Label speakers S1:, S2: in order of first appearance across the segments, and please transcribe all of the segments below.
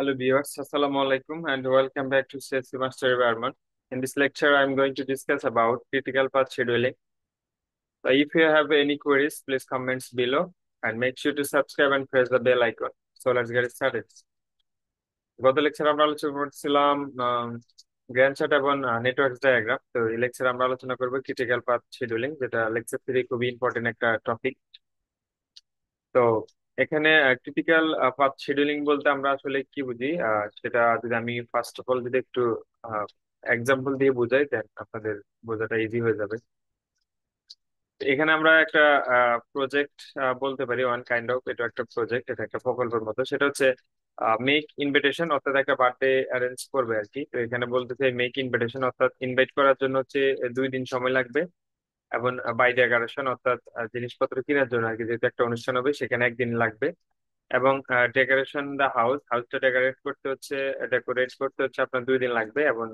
S1: Hello viewers, Assalamu alaikum and welcome back to CSC Master Environment. In this lecture, I'm going to discuss about critical path scheduling. So if you have any queries, please comments below and make sure to subscribe and press the bell icon. So let's get started. গত lecture আমরা আলোচনা করছিলাম grand chart এবং network diagram. তো এই lecture আমরা আলোচনা করবো ক্রিটিক্যাল পাথ শিডিউলিং, যেটা লেকচার 3 খুবই ইম্পর্টেন্ট একটা টপিক। তো এখানে ক্রিটিক্যাল পাথ শিডিউলিং বলতে আমরা আসলে কি বুঝি, সেটা যদি আমি ফার্স্ট অফ অল যদি একটু এক্সাম্পল দিয়ে বুঝাই, দেন আপনাদের বোঝাটা ইজি হয়ে যাবে। তো এখানে আমরা একটা প্রজেক্ট বলতে পারি, ওয়ান কাইন্ড অফ, এটা একটা প্রজেক্ট, এটা একটা প্রকল্পের মতো। সেটা হচ্ছে মেক ইনভিটেশন, অর্থাৎ একটা বার্থডে অ্যারেঞ্জ করবে আর কি। তো এখানে বলতেছে মেক ইনভিটেশন, অর্থাৎ ইনভাইট করার জন্য হচ্ছে 2 দিন সময় লাগবে, এবং বাই ডেকোরেশন অর্থাৎ জিনিসপত্র কেনার জন্য আর কি, যেহেতু একটা অনুষ্ঠান হবে সেখানে 1 দিন লাগবে। এবং ডেকোরেশন দা হাউসটা ডেকোরেট করতে হচ্ছে আপনার 2 দিন লাগবে। এবং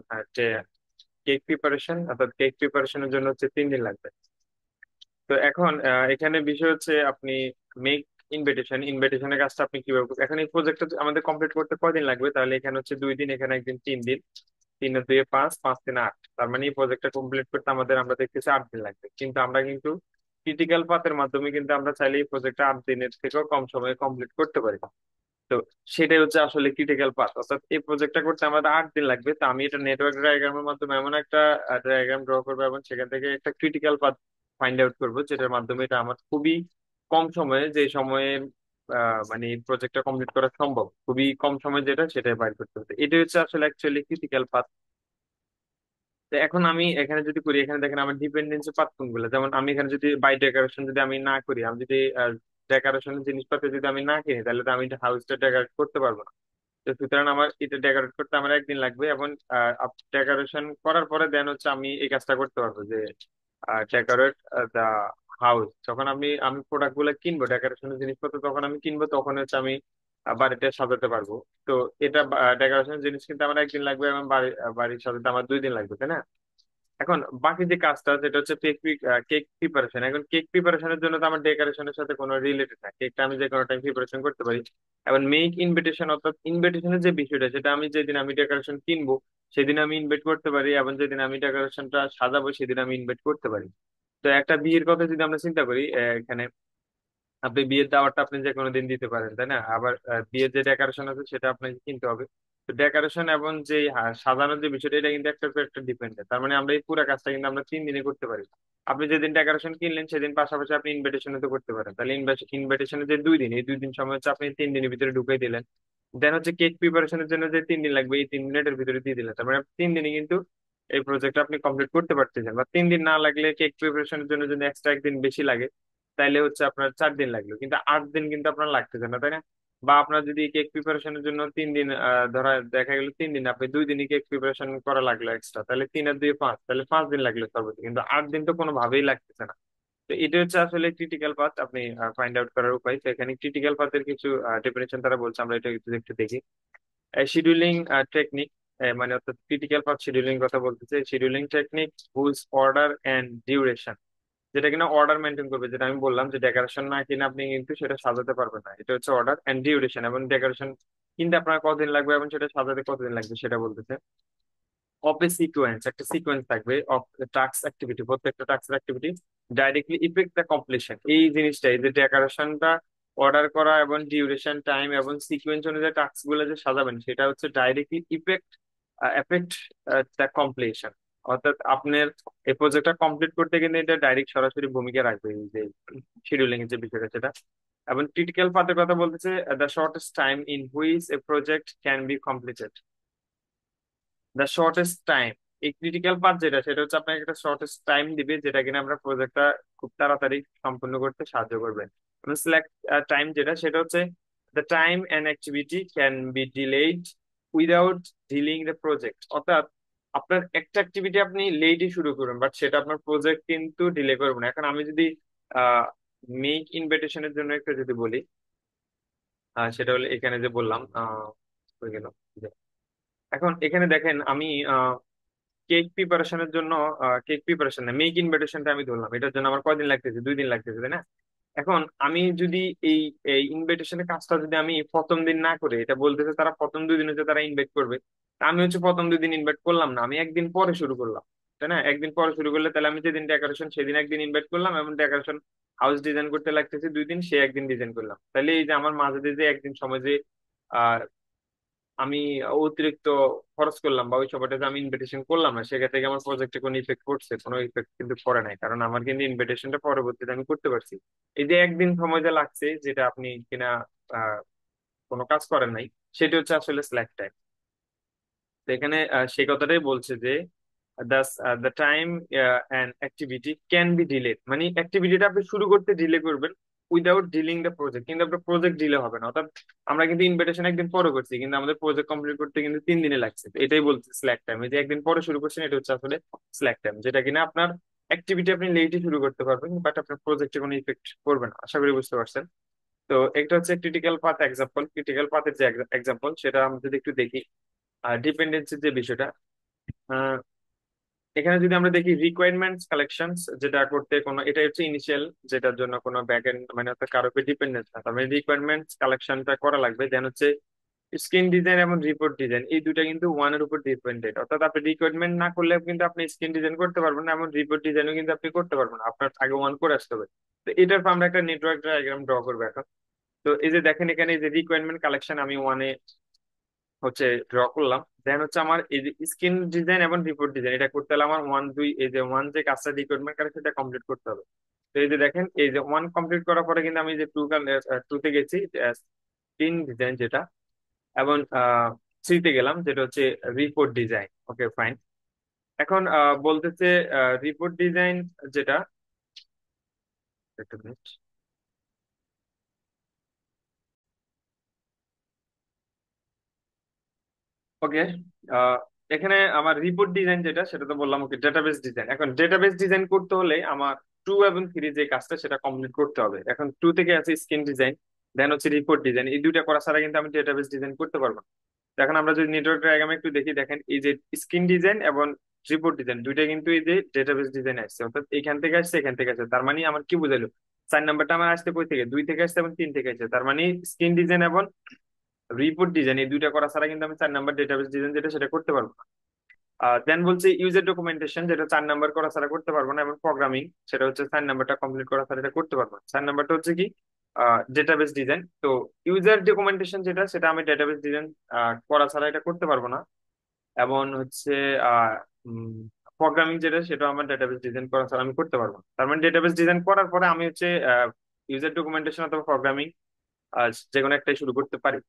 S1: কেক প্রিপারেশন অর্থাৎ কেক প্রিপারেশনের জন্য হচ্ছে 3 দিন লাগবে। তো এখন এখানে বিষয় হচ্ছে আপনি মেক ইনভিটেশনের কাজটা আপনি কিভাবে করবেন। এখন এই প্রজেক্টটা আমাদের কমপ্লিট করতে কয়দিন লাগবে, তাহলে এখানে হচ্ছে 2 দিন, এখানে একদিন, 3 দিন। 3 আর 2 5, 5 3 8, তার মানে এই প্রজেক্টটা কমপ্লিট করতে আমরা দেখতেছি 8 দিন লাগবে। কিন্তু আমরা কিন্তু ক্রিটিক্যাল পাথের মাধ্যমে কিন্তু আমরা চাইলে এই প্রজেক্টটা 8 দিনের থেকেও কম সময়ে কমপ্লিট করতে পারি। তো সেটাই হচ্ছে আসলে ক্রিটিক্যাল পাথ, অর্থাৎ এই প্রজেক্টটা করতে আমাদের 8 দিন লাগবে। তো আমি এটা নেটওয়ার্ক ডায়াগ্রামের মাধ্যমে এমন একটা ডায়াগ্রাম ড্র করবো, এবং সেখান থেকে একটা ক্রিটিক্যাল পাথ ফাইন্ড আউট করবো, যেটার মাধ্যমে এটা আমার খুবই কম সময়ে, যে সময়ে মানে প্রজেক্টটা কমপ্লিট করা সম্ভব, খুবই কম সময় যেটা, সেটাই বাইর করতে হবে। এটা হচ্ছে আসলে অ্যাকচুয়ালি ক্রিটিক্যাল পাথ। তো এখন আমি এখানে যদি করি, এখানে দেখেন আমার ডিপেন্ডেন্সি পাথ কোনগুলো। যেমন আমি এখানে যদি বাই ডেকোরেশন যদি আমি না করি, আমি যদি ডেকোরেশনের জিনিসপত্র যদি আমি না কিনি, তাহলে তো আমি হাউসটা ডেকোরেট করতে পারবো না। তো সুতরাং আমার এটা ডেকোরেট করতে আমার 1 দিন লাগবে। এবং ডেকোরেশন করার পরে দেন হচ্ছে আমি এই কাজটা করতে পারবো, যে ডেকোরেট দা হাউস। যখন আমি প্রোডাক্ট গুলো কিনবো, ডেকোরেশনের জিনিসপত্র তখন আমি কিনবো, তখন হচ্ছে আমি বাড়িতে সাজাতে পারবো। তো এটা ডেকোরেশনের জিনিস কিন্তু আমার 1 দিন লাগবে, এবং বাড়ির সাজাতে আমার 2 দিন লাগবে, তাই না? এখন বাকি যে কাজটা, যেটা হচ্ছে কেক প্রিপারেশন। এখন কেক প্রিপারেশনের জন্য তো আমার ডেকোরেশনের সাথে কোনো রিলেটেড না, কেকটা আমি যে কোনো টাইম প্রিপারেশন করতে পারি। এবং মেক ইনভিটেশন, অর্থাৎ ইনভিটেশনের যে বিষয়টা, সেটা আমি যেদিন আমি ডেকোরেশন কিনবো সেদিন আমি ইনভাইট করতে পারি, এবং যেদিন আমি ডেকোরেশনটা সাজাবো সেদিন আমি ইনভাইট করতে পারি। তো একটা বিয়ের কথা যদি আমরা চিন্তা করি, এখানে আপনি বিয়ের দাওয়াতটা আপনি যে কোনো দিন দিতে পারেন, তাই না? আবার বিয়ের যে ডেকোরেশন আছে সেটা আপনাকে কিনতে হবে। তো ডেকোরেশন এবং যে সাজানোর যে বিষয়টা, এটা কিন্তু একটা একটা ডিপেন্ডেন্ট। তার মানে আমরা এই পুরো কাজটা কিন্তু আমরা 3 দিনে করতে পারি। আপনি যেদিন ডেকোরেশন কিনলেন সেদিন পাশাপাশি আপনি ইনভিটেশনে তো করতে পারেন, তাহলে ইনভিটেশনের যে 2 দিন, এই 2 দিন সময় হচ্ছে আপনি 3 দিনের ভিতরে ঢুকিয়ে দিলেন। দেন হচ্ছে কেক প্রিপারেশনের জন্য যে 3 দিন লাগবে, এই 3 মিনিটের ভিতরে দিয়ে দিলেন। তার মানে 3 দিনে কিন্তু এই প্রজেক্ট আপনি কমপ্লিট করতে পারতেছেন। বা 3 দিন না লাগলে, কেক প্রিপারেশনের জন্য যদি এক্সট্রা 1 দিন বেশি লাগে, তাইলে হচ্ছে আপনার 4 দিন লাগলো, কিন্তু 8 দিন কিন্তু আপনার লাগতেছে না, তাই না? বা আপনার যদি কেক প্রিপারেশনের জন্য 3 দিন, ধরা দেখা গেল 3 দিন, আপনি 2 দিনই কেক প্রিপারেশন করা লাগলো এক্সট্রা, তাহলে 3 আর 2 5, তাহলে 5 দিন লাগলো সর্বোচ্চ, কিন্তু 8 দিন তো কোনোভাবেই লাগতেছে না। তো এটা হচ্ছে আসলে ক্রিটিক্যাল পাথ আপনি ফাইন্ড আউট করার উপায়। তো এখানে ক্রিটিক্যাল পাথের কিছু ডেফিনেশন তারা বলছে, আমরা এটা একটু একটু দেখি। শিডিউলিং টেকনিক, মানে অর্থাৎ ক্রিটিক্যাল পাথ শিডিউলিং কথা বলতেছে। Scheduling technique whose order and duration, যেটা কিনা অর্ডার মেনটেন করবে, যেটা আমি বললাম যে ডেকোরেশন না কিনে আপনি কিন্তু সেটা সাজাতে পারবেন না। এটা হচ্ছে অর্ডার এন্ড ডিউরেশন, এবং ডেকোরেশন কিনতে আপনার কতদিন লাগবে এবং সেটা সাজাতে কতদিন লাগবে সেটা বলতেছে। অফ এ সিকোয়েন্স, একটা সিকোয়েন্স থাকবে অফ টাস্ক অ্যাক্টিভিটি, প্রত্যেকটা task activity directly effect the completion. এই জিনিসটা, এই যে ডেকোরেশনটা অর্ডার করা এবং ডিউরেশন টাইম এবং সিকোয়েন্স অনুযায়ী টাস্ক গুলো যে সাজাবেন, সেটা হচ্ছে ডাইরেক্টলি এফেক্ট দ্য কমপ্লিশন। অর্থাৎ আপনার এই প্রজেক্টটা কমপ্লিট করতে কিন্তু এটা ডাইরেক্ট সরাসরি ভূমিকা রাখবে, এই যে শিডিউলিং এর যে বিষয়টা সেটা। এবং ক্রিটিক্যাল পাথের কথা বলতেছে, the shortest time in which a project can be completed. The shortest time, এই ক্রিটিক্যাল পাথ যেটা, সেটা হচ্ছে আপনাকে একটা শর্টেস্ট টাইম দিবে, যেটা কিনা আমরা প্রজেক্টটা খুব তাড়াতাড়ি সম্পূর্ণ করতে সাহায্য করবে। সিলেক্ট টাইম যেটা, সেটা হচ্ছে the time and activity can be delayed without dealing the project. অর্থাৎ আপনার একটা অ্যাক্টিভিটি আপনি লেটই শুরু করবেন, বাট সেটা আপনার প্রজেক্ট কিন্তু ডিলে করবে না। এখন আমি যদি মেক ইনভিটেশনের জন্য একটা যদি বলি, সেটা হলো এখানে যে বললাম, হয়ে গেল। এখন এখানে দেখেন আমি কেক প্রিপারেশনের জন্য, কেক প্রিপারেশন না, মেক ইনভিটেশনটা আমি ধরলাম, এটার জন্য আমার কয়দিন লাগতেছে, 2 দিন লাগতেছে, তাই না? এখন আমি যদি এই এই ইনভাইটেশনের কাজটা যদি আমি প্রথম দিন না করে, এটা বলতেছে তারা প্রথম 2 দিন হচ্ছে তারা ইনভাইট করবে, তা আমি হচ্ছে প্রথম 2 দিন ইনভাইট করলাম না, আমি একদিন পরে শুরু করলাম, তাই না? একদিন পরে শুরু করলে তাহলে আমি যেদিন ডেকোরেশন সেদিন একদিন ইনভাইট করলাম, এবং ডেকোরেশন হাউস ডিজাইন করতে লাগতেছে 2 দিন, সে একদিন ডিজাইন করলাম, তাহলে এই যে আমার মাঝে দিয়ে যে একদিন সময় যে আমি অতিরিক্ত খরচ করলাম, বা ওই সময়টা যে আমি ইনভিটেশন করলাম না, সেক্ষেত্রে থেকে আমার প্রজেক্টে কোনো ইফেক্ট পড়ছে? কোনো ইফেক্ট কিন্তু পড়ে নাই, কারণ আমার কিন্তু ইনভিটেশনটা পরবর্তীতে আমি করতে পারছি। এই যে একদিন সময় যে লাগছে, যেটা আপনি কিনা আহ কোনো কাজ করেন নাই, সেটা হচ্ছে আসলে স্ল্যাক টাইম। তো এখানে সেই কথাটাই বলছে যে the time and activity can be delayed, মানে অ্যাক্টিভিটিটা আপনি শুরু করতে ডিলে করবেন উইদাউট ডিলিং দ্য প্রজেক্ট, কিন্তু আপনার প্রজেক্ট ডিলে হবে না। অর্থাৎ আমরা কিন্তু ইনভিটেশন একদিন পরে করছি, কিন্তু আমাদের প্রজেক্ট কমপ্লিট করতে কিন্তু 3 দিনে লাগছে। তো এটাই বলছে স্ল্যাক টাইম, এই যে একদিন পরে শুরু করছেন, এটা হচ্ছে আসলে স্ল্যাক টাইম, যেটা কিনা আপনার অ্যাক্টিভিটি আপনি লেটই শুরু করতে পারবেন, বাট আপনার প্রজেক্টে কোনো ইফেক্ট করবে না। আশা করি বুঝতে পারছেন। তো একটা হচ্ছে ক্রিটিক্যাল পাথ এক্সাম্পল, ক্রিটিক্যাল পাথের যে এক্সাম্পল সেটা আমরা যদি একটু দেখি, ডিপেন্ডেন্সির যে বিষয়টা, আহ, এখানে যদি আমরা দেখি রিকোয়ারমেন্টস কালেকশনস, যেটা করতে কোনো, এটা হচ্ছে ইনিশিয়াল, যেটার জন্য কোনো ব্যাক এন্ড মানে অর্থাৎ কারো উপর ডিপেন্ডেন্স না, তার মানে রিকোয়ারমেন্টস কালেকশনটা করা লাগবে। দেন হচ্ছে স্ক্রিন ডিজাইন এবং রিপোর্ট ডিজাইন, এই দুটা কিন্তু ওয়ানের উপর ডিপেন্ডেন্ট। অর্থাৎ আপনি রিকোয়ারমেন্ট না করলে কিন্তু আপনি স্ক্রিন ডিজাইন করতে পারবেন না, এবং রিপোর্ট ডিজাইনও কিন্তু আপনি করতে পারবেন না, আপনার আগে ওয়ান করে আসতে হবে। তো এটার পর আমরা একটা নেটওয়ার্ক ডায়াগ্রাম ড্র করবো এখন। তো এই যে দেখেন, এখানে এই যে রিকোয়ারমেন্ট কালেকশন আমি ওয়ানে হচ্ছে ড্র করলাম। দেন হচ্ছে আমার এই যে স্ক্রিন ডিজাইন এবং রিপোর্ট ডিজাইন, এটা করতে হলে আমার ওয়ান দুই, এই যে ওয়ান যে কাজটা রিকোয়ারমেন্ট করে সেটা কমপ্লিট করতে হবে। তো এই যে দেখেন, এই যে ওয়ান কমপ্লিট করার পরে কিন্তু আমি যে টু তে গেছি, স্ক্রিন ডিজাইন যেটা, এবং থ্রিতে গেলাম যেটা হচ্ছে রিপোর্ট ডিজাইন। Okay fine. এখন বলতেছে রিপোর্ট ডিজাইন যেটা, একটা মিনিট। ওকে, এখানে আমার রিপোর্ট ডিজাইন যেটা, সেটা তো বললাম। ওকে, ডেটাবেস ডিজাইন। এখন ডেটাবেস ডিজাইন করতে হলে আমার 2 এবং 3 যে কাজটা সেটা কমপ্লিট করতে হবে। এখন 2 থেকে আছে স্ক্রিন ডিজাইন, দেন হচ্ছে রিপোর্ট ডিজাইন, এই দুইটা করা ছাড়া কিন্তু আমি ডেটাবেস ডিজাইন করতে পারবো না। তো এখন আমরা যদি নেটওয়ার্ক ডায়াগ্রামে একটু দেখি, দেখেন এই যে স্ক্রিন ডিজাইন এবং রিপোর্ট ডিজাইন দুইটা কিন্তু এই যে ডেটাবেস ডিজাইন আসছে, অর্থাৎ এখান থেকে আসছে এখান থেকে আসছে। তার মানে আমার কি বুঝাইলো, 4 নাম্বারটা আমার আসছে কই থেকে, 2 থেকে আসছে এবং 3 থেকে আসছে। তার মানে স্ক্রিন ডিজাইন এবং রিপোর্ট ডিজাইন এই দুইটা করা ছাড়া কিন্তু আমি 4 নাম্বার ডেটাবেস ডিজাইন যেটা সেটা করতে পারবো না। দেন বলছে ইউজার ডকুমেন্টেশন, যেটা 4 নাম্বার করা ছাড়া করতে পারবো না, এবং প্রোগ্রামিং, সেটা হচ্ছে 4 নাম্বারটা কমপ্লিট করা ছাড়া এটা করতে পারবো না। 4 নাম্বারটা হচ্ছে কি, ডেটাবেস ডিজাইন। তো ইউজার ডকুমেন্টেশন যেটা, সেটা আমি ডেটাবেস ডিজাইন করা ছাড়া এটা করতে পারবো না। এবং হচ্ছে আহ প্রোগ্রামিং যেটা, সেটা আমার ডেটাবেস ডিজাইন করা ছাড়া আমি করতে পারবো না। তার মানে ডেটাবেস ডিজাইন করার পরে আমি হচ্ছে ইউজার ডকুমেন্টেশন অথবা প্রোগ্রামিং যে কোনো একটাই শুরু করতে পারি।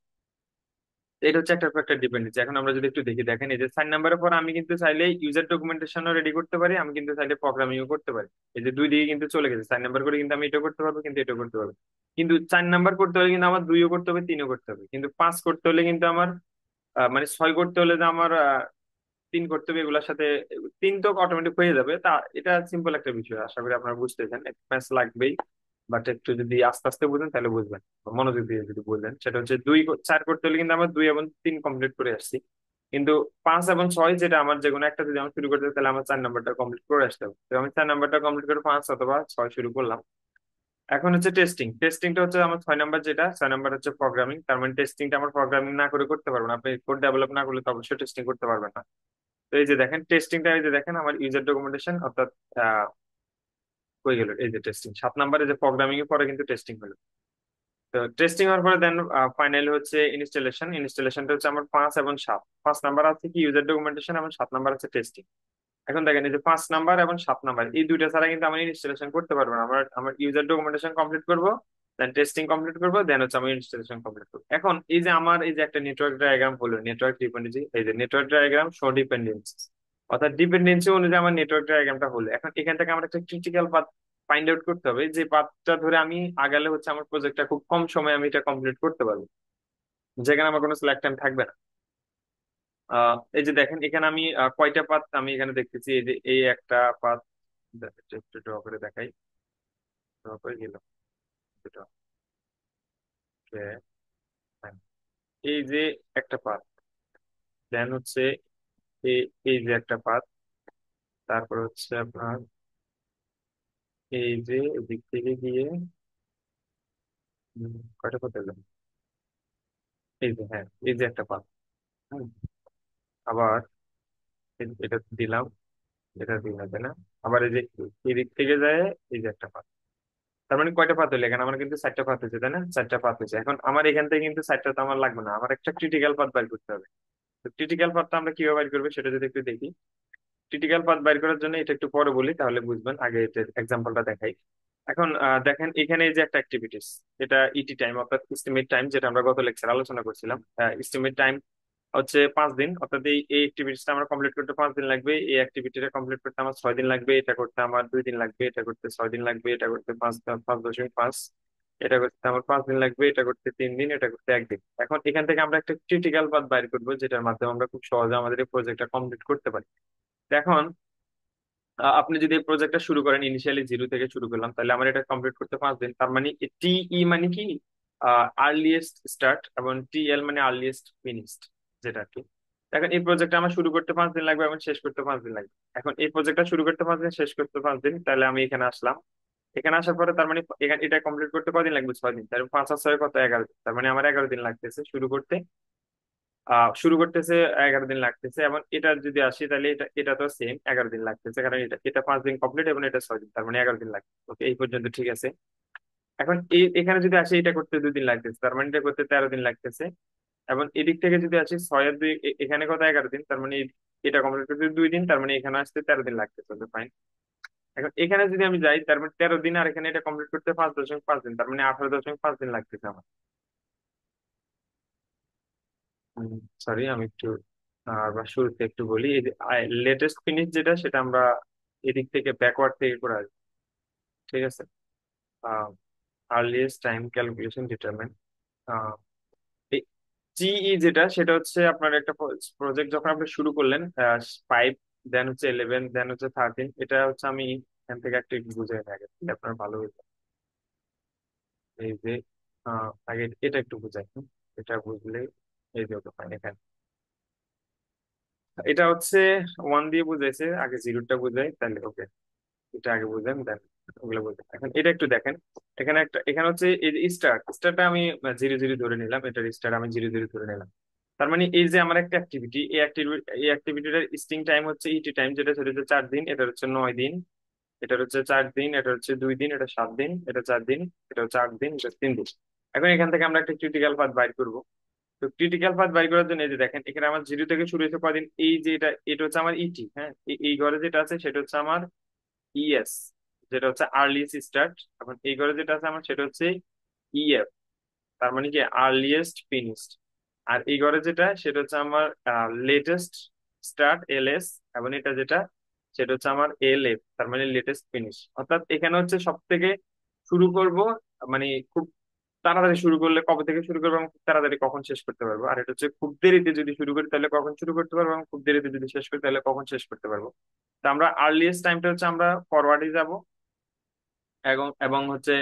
S1: এটা হচ্ছে একটা একটা ডিপেন্ডেন্সি। এখন আমরা যদি একটু দেখি, দেখেন এই যে 4 নাম্বারের পর আমি কিন্তু চাইলে ইউজার ডকুমেন্টেশনও রেডি করতে পারি, আমি কিন্তু চাইলে প্রোগ্রামিংও করতে পারি। এই যে দুই দিকে কিন্তু চলে গেছে, 4 নাম্বার করে কিন্তু আমি এটা করতে পারবো, কিন্তু এটা করতে পারবো। কিন্তু 4 নাম্বার করতে হলে কিন্তু আমার 2ও করতে হবে, 3ও করতে হবে, কিন্তু 5 করতে হলে কিন্তু আমার মানে 6 করতে হলে যে আমার 3 করতে হবে এগুলোর সাথে। 3 তো অটোমেটিক হয়ে যাবে, তা এটা সিম্পল একটা বিষয়, আশা করি আপনারা বুঝতেছেন। ম্যাথ লাগবেই, বাট একটু যদি আস্তে আস্তে বুঝেন তাহলে বুঝবেন, মনোযোগ দিয়ে যদি বুঝেন। সেটা হচ্ছে 2 4 করতে হলে কিন্তু আমার 2 এবং 3 কমপ্লিট করে আসছি, কিন্তু 5 এবং 6 যেটা আমার যে কোনো একটা যদি আমি শুরু করতে চাই, তাহলে আমার 4 নাম্বারটা কমপ্লিট করে আসতে হবে। তো আমি 4 নাম্বারটা কমপ্লিট করে 5 অথবা 6 শুরু করলাম। এখন হচ্ছে টেস্টিং। টেস্টিংটা হচ্ছে আমার 6 নাম্বার, যেটা 6 নাম্বার হচ্ছে প্রোগ্রামিং। তার মানে টেস্টিংটা আমার প্রোগ্রামিং না করে করতে পারবেন, আপনি কোড ডেভেলপ না করলে তো অবশ্যই টেস্টিং করতে পারবেন না। তো এই যে দেখেন টেস্টিংটা, এই যে দেখেন আমার ইউজার ডকুমেন্টেশন, অর্থাৎ হয়ে গেল। এই যে টেস্টিং 7 নাম্বারে, যে প্রোগ্রামিং এর পরে কিন্তু টেস্টিং হলো। তো টেস্টিং হওয়ার পরে দেন ফাইনালি হচ্ছে ইনস্টলেশন। ইনস্টলেশনটা হচ্ছে আমার 5 এবং 7। 5 নাম্বার আছে কি ইউজার ডকুমেন্টেশন, এবং 7 নাম্বার আছে টেস্টিং। এখন দেখেন এই যে 5 নাম্বার এবং 7 নাম্বার, এই দুইটা ছাড়া কিন্তু আমি ইনস্টলেশন করতে পারবো না। আমার আমার ইউজার ডকুমেন্টেশন কমপ্লিট করবো, দেন টেস্টিং কমপ্লিট করবো, দেন হচ্ছে আমি ইনস্টলেশন কমপ্লিট করবো। এখন এই যে আমার এই যে একটা নেটওয়ার্ক ডায়াগ্রাম হলো, নেটওয়ার্ক ডিপেন্ডেন্সি, এই যে নেটওয়ার্ক ডায়াগ্রাম শো ডিপেন্ডেন্সি, অর্থাৎ ডিপেন্ডেন্সি অনুযায়ী আমার নেটওয়ার্ক ডায়াগ্রামটা হলো। এখন এখান থেকে আমার একটা ক্রিটিক্যাল পাথ ফাইন্ড আউট করতে হবে, যে পাথটা ধরে আমি আগালে হচ্ছে আমার প্রজেক্টটা খুব কম সময়ে আমি এটা কমপ্লিট করতে পারবো, যেখানে আমার কোনো স্ল্যাক টাইম থাকবে না। এই যে দেখেন, এখানে আমি কয়টা পাথ আমি এখানে দেখতেছি, এই যে এই একটা পাথ, একটু ড্র করে দেখাই, ড্র করে গেল দুটো। Okay, fine. এই যে একটা পাথ, দেন হচ্ছে এই এই যে একটা পাথ, তারপর হচ্ছে আপনার এই যে দিক থেকে গিয়ে কয়টা পাত হলো? এই যে, হ্যাঁ, এই যে একটা পাত। হুম, আবার এটা দিলাম, এটা দিলাম, তাই না? আবার এই যে এই দিক থেকে যায়, এই যে একটা পাত। তার মানে কয়টা পাত হলো? এখানে আমার কিন্তু 4টা পাত হয়েছে, তাই না? 4টা পাত হয়েছে। এখন আমার এখান থেকে কিন্তু 4টা তো আমার লাগবে না, আমার একটা ক্রিটিক্যাল পাথ বের করতে হবে। তো ক্রিটিক্যাল পাথটা আমরা কিভাবে বের করবো সেটা যদি একটু দেখি। ক্রিটিক্যাল পাথ বের করার জন্য এটা একটু পরে বলি, তাহলে বুঝবেন। আগে এক্সাম্পলটা দেখাই। এখন দেখেন, এখানে এই যে একটা অ্যাক্টিভিটিস, এটা ইটি টাইম অর্থাৎ এস্টিমেট টাইম, যেটা আমরা গত লেকচার আলোচনা করছিলাম। এস্টিমেট টাইম হচ্ছে 5 দিন, অর্থাৎ এই অ্যাক্টিভিটিসটা আমরা কমপ্লিট করতে 5 দিন লাগবে, এই অ্যাক্টিভিটিটা কমপ্লিট করতে আমার 6 দিন লাগবে, এটা করতে আমার 2 দিন লাগবে, এটা করতে 6 দিন লাগবে, এটা করতে 5.5, এটা করতে আমার 5 দিন লাগবে, এটা করতে 3 দিন, এটা করতে 1 দিন। এখন এখান থেকে আমরা একটা ক্রিটিক্যাল পাথ বাইর করবো, যেটার মাধ্যমে আমরা খুব সহজে আমাদের এই প্রজেক্টটা কমপ্লিট করতে পারি। তো এখন আপনি যদি এই প্রজেক্টটা শুরু করেন, ইনিশিয়ালি 0 থেকে শুরু করলাম, তাহলে আমার এটা কমপ্লিট করতে 5 দিন। তার মানে টিই মানে কি? আর্লিয়েস্ট স্টার্ট, এবং টিএল মানে আর্লিয়েস্ট ফিনিশড, যেটা আর কি। এখন এই প্রজেক্টটা আমার শুরু করতে 5 দিন লাগবে এবং শেষ করতে 5 দিন লাগবে। এখন এই প্রজেক্টটা শুরু করতে 5 দিন, শেষ করতে 5 দিন, তাহলে আমি এখানে আসলাম। এখানে আসার পরে তার মানে এখানে এটা কমপ্লিট করতে কদিন লাগবে? 6 দিন। তার 5 আর 6 কত? 11 দিন। তার মানে আমার 11 দিন লাগতেছে শুরু করতে। শুরু করতেছে, 11 দিন লাগতেছে। এবং এটা যদি আসি, তাহলে এটা তো সেম 11 দিন লাগতেছে, কারণ এটা এটা 5 দিন কমপ্লিট এবং এটা 6 দিন, তার মানে 11 দিন লাগবে। ওকে, এই পর্যন্ত ঠিক আছে। এখন এখানে যদি আসি, এটা করতে 2 দিন লাগতেছে, তার মানে এটা করতে 13 দিন লাগতেছে। এবং এদিক থেকে যদি আসি, 6 আর 2, এখানে কত? 11 দিন, তার মানে এটা কমপ্লিট করতে 2 দিন, তার মানে এখানে আসতে 13 দিন লাগতেছে। ওকে, ফাইন। এখন এখানে যদি আমি যাই, তার মানে 13 দিন, আর এখানে এটা কমপ্লিট করতে 5.5 দিন, তার মানে 18.5 দিন লাগতেছে আমার। সরি, আমি একটু বা শুরুতে একটু বলি। এই যে লেটেস্ট ফিনিশ যেটা, সেটা আমরা এদিক থেকে ব্যাকওয়ার্ড থেকে করে আসবো। ঠিক আছে। আর্লিয়েস্ট টাইম ক্যালকুলেশন ডিটারমিন, জিই যেটা, সেটা হচ্ছে আপনার একটা প্রজেক্ট যখন আপনি শুরু করলেন, 5, দেন হচ্ছে 11, দেন হচ্ছে 13। এটা হচ্ছে আমি এখান থেকে একটা একটু বুঝে নিই আগে, তাহলে আপনার ভালো হইতো। এই যে আগে এটা একটু বুঝাই। এটা বুঝলে এই যে ওকে, ফাইন। এখানে এটা হচ্ছে 1 দিয়ে বুঝাইছে, আগে জিরোটা বুঝাই, তাহলে ওকে। এটা আগে বুঝেন, দেন ওগুলো বুঝেন। এখন এটা একটু দেখেন। এখানে হচ্ছে এই যে স্টারটা আমি 0 0 ধরে নিলাম, এটার স্টার আমি 0 0 ধরে নিলাম। তার মানে এই যে আমার একটা অ্যাক্টিভিটি, এই অ্যাক্টিভিটির স্টিং টাইম হচ্ছে ইটি টাইম, যেটা সেটা হচ্ছে 4 দিন, এটা হচ্ছে 9 দিন, এটা হচ্ছে 4 দিন, এটা হচ্ছে 2 দিন, এটা 7 দিন, এটা 4 দিন, এটা হচ্ছে 8 দিন, এটা 3 দিন। এখন এখান থেকে আমরা একটা ক্রিটিক্যাল পাথ বাইর করবো। তো ক্রিটিক্যাল পাথ বাইর করার জন্য এই যে দেখেন, এখানে আমার 0 থেকে শুরু হয়েছে কদিন? এই যে এটা হচ্ছে আমার ইটি, হ্যাঁ। এই ঘরে যেটা আছে সেটা হচ্ছে আমার ইএস, যেটা হচ্ছে আর্লিয়েস্ট স্টার্ট। এখন এই ঘরে যেটা আছে আমার, সেটা হচ্ছে ইএফ, তার মানে কি আর্লিয়েস্ট ফিনিশড। আর এই ঘরে যেটা, সেটা হচ্ছে আমার লেটেস্ট স্টার্ট, এলএস। এবং এটা যেটা, সেটা হচ্ছে আমার এলএফ, তার মানে লেটেস্ট ফিনিশ। অর্থাৎ এখানে হচ্ছে সব থেকে শুরু করব, মানে খুব তাড়াতাড়ি শুরু করলে কবে থেকে শুরু করবো এবং খুব তাড়াতাড়ি কখন শেষ করতে পারবো। আর এটা হচ্ছে খুব দেরিতে যদি শুরু করি তাহলে কখন শুরু করতে পারবো, এবং খুব দেরিতে যদি শেষ করি তাহলে কখন শেষ করতে পারবো। তো আমরা আর্লিয়েস্ট টাইমটা হচ্ছে আমরা ফরওয়ার্ডে যাব, এবং এবং হচ্ছে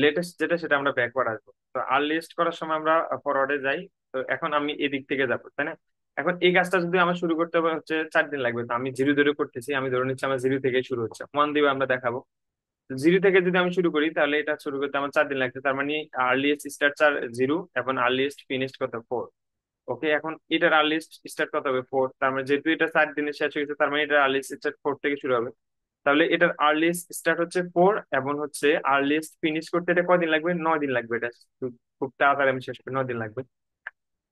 S1: লেটেস্ট যেটা, সেটা আমরা ব্যাকওয়ার্ড আসবো। তো আর্লিয়েস্ট করার সময় আমরা ফরওয়ার্ডে যাই। তো এখন আমি এদিক থেকে যাবো, তাই না? এখন এই কাজটা যদি আমার শুরু করতে হবে হচ্ছে 4 দিন লাগবে, তো আমি 0 0 করতেছি, আমি ধরে নিচ্ছি আমার 0 থেকে শুরু হচ্ছে, 1 দিয়ে আমরা দেখাবো। 0 থেকে যদি আমি শুরু করি, তাহলে এটা শুরু করতে আমার 4 দিন লাগছে, তার মানে আর্লিয়েস্ট স্টার্ট 0, এবং আর্লিয়েস্ট ফিনিশড কত? 4। ওকে, এখন এটার আর্লিয়েস্ট স্টার্ট কত হবে? 4। তার মানে যেহেতু এটা 4 দিনে শেষ হয়ে গেছে, তার মানে এটার আর্লিয়েস্ট স্টার্ট 4 থেকে শুরু হবে। তাহলে এটার আর্লিয়েস্ট স্টার্ট হচ্ছে 4, এবং হচ্ছে আর্লিয়েস্ট ফিনিশ করতে এটা কয়দিন লাগবে? 9 দিন লাগবে। এটা খুব খুব তাড়াতাড়ি আমি শেষ করি, 9 দিন লাগবে।